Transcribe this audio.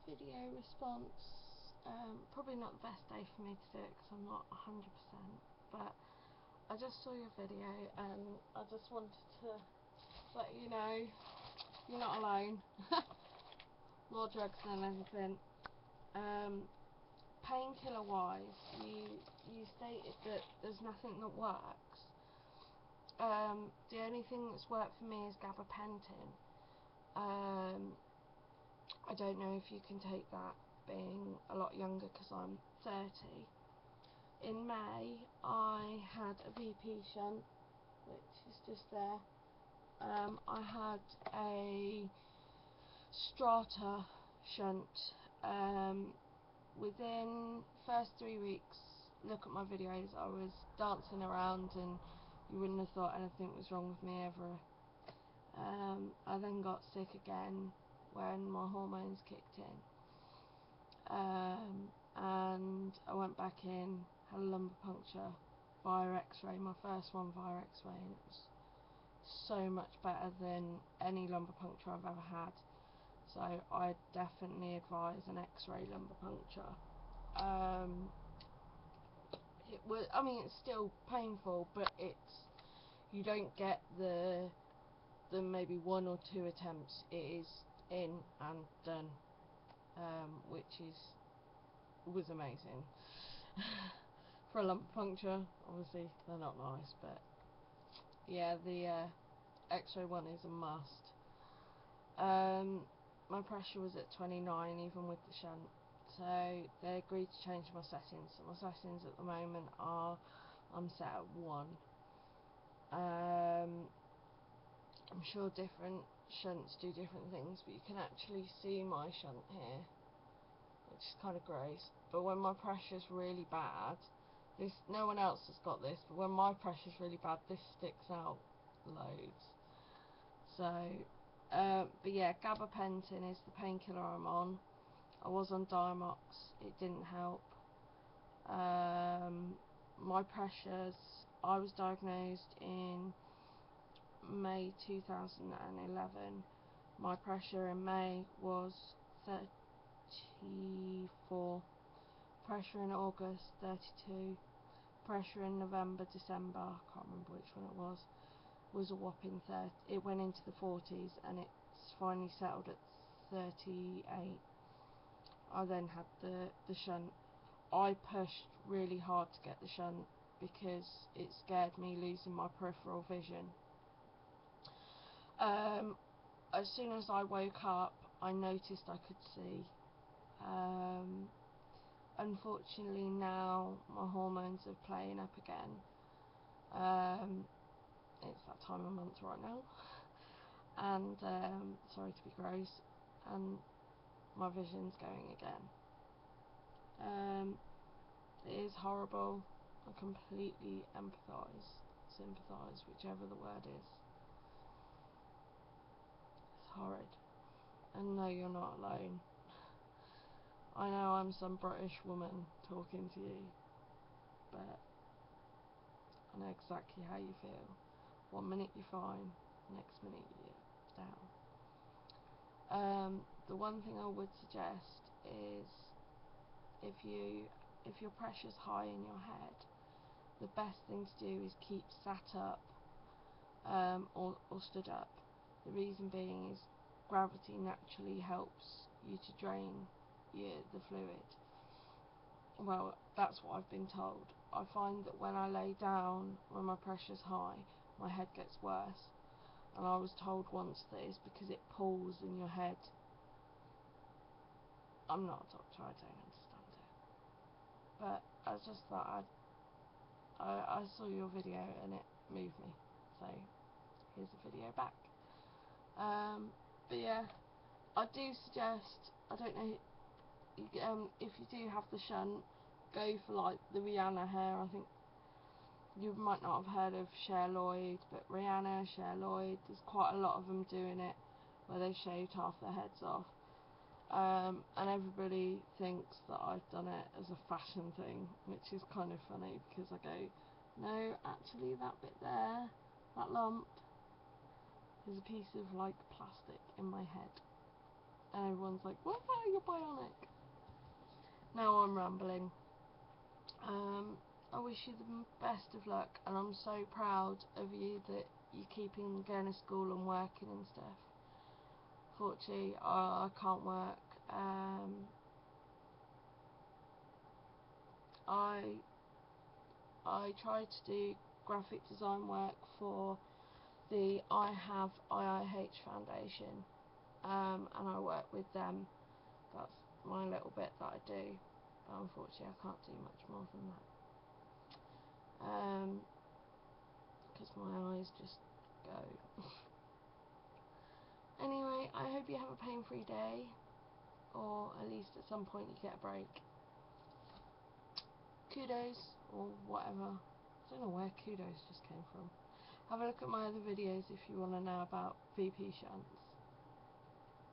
video response. Probably not the best day for me to do it because I'm not 100%, but I just saw your video and I just wanted to let you know you're not alone. More drugs than anything. Painkiller wise, you stated that there's nothing that works. The only thing that's worked for me is gabapentin. I don't know if you can take that being a lot younger because I'm 30. In May I had a VP shunt, which is just there. I had a strata shunt. Within first 3 weeks, look at my videos, I was dancing around and you wouldn't have thought anything was wrong with me ever. I then got sick again when my hormones kicked in, and I went back in, had a lumbar puncture via x-ray, my first one via x-ray, and it was so much better than any lumbar puncture I've ever had. So I definitely advise an x-ray lumbar puncture. It was, I mean, it's still painful, but you don't get the maybe 1 or 2 attempts. It is in and done, which was amazing. For a lumbar puncture, obviously they're not nice, but yeah, the x-ray one is a must. My pressure was at 29 even with the shunt, so they agreed to change my settings. So my settings at the moment are, I'm set at 1. I'm sure different shunts do different things, but you can actually see my shunt here, which is kind of gross. But when my pressure's really bad, no one else has got this, but when my pressure's really bad, this sticks out loads. So but yeah, gabapentin is the painkiller I'm on. I was on Diamox, it didn't help. My pressures, I was diagnosed in May 2011. My pressure in May was 34. Pressure in August 32. Pressure in November, December, I can't remember which one it was a whopping 30. It went into the 40s and it's finally settled at 38. I then had the shunt. I pushed really hard to get the shunt because it scared me losing my peripheral vision. As soon as I woke up, I noticed I could see. Unfortunately now my hormones are playing up again. It's that time of month right now, and sorry to be gross, and my vision's going again. It is horrible. I completely sympathise, whichever the word is. It's horrid. And no, you're not alone. I know I'm some British woman talking to you, but I know exactly how you feel. 1 minute you're fine, next minute you're down. The one thing I would suggest is if your pressure's high in your head, the best thing to do is keep sat up or stood up. The reason being is gravity naturally helps you to drain the fluid. Well, that's what I've been told. I find that when I lay down, when my pressure's high, my head gets worse. And I was told once that it's because it pulls in your head. I'm not a doctor, I don't understand it. But I just thought I saw your video and it moved me. So here's the video back. But yeah, I do suggest, I don't know, if you do have the shunt, go for like the Rihanna hair. I think you might not have heard of Cher Lloyd, but Rihanna, Cher Lloyd, there's quite a lot of them doing it where they shaved half their heads off. And everybody thinks that I've done it as a fashion thing, which is kind of funny because I go, no, actually that bit there, that lump, is a piece of like plastic in my head. and everyone's like, "Wow, you're bionic." Now I'm rambling. I wish you the best of luck, and I'm so proud of you that you're keeping going to school and working and stuff. Fortunately, I can't work. I tried to do graphic design work for the I Have IIH Foundation, and I work with them. That's my little bit that I do. But unfortunately, I can't do much more than that. Because my eyes just go. Anyway, I hope you have a pain-free day, or at least at some point you get a break. Kudos, or whatever. I don't know where kudos just came from. Have a look at my other videos if you want to know about VP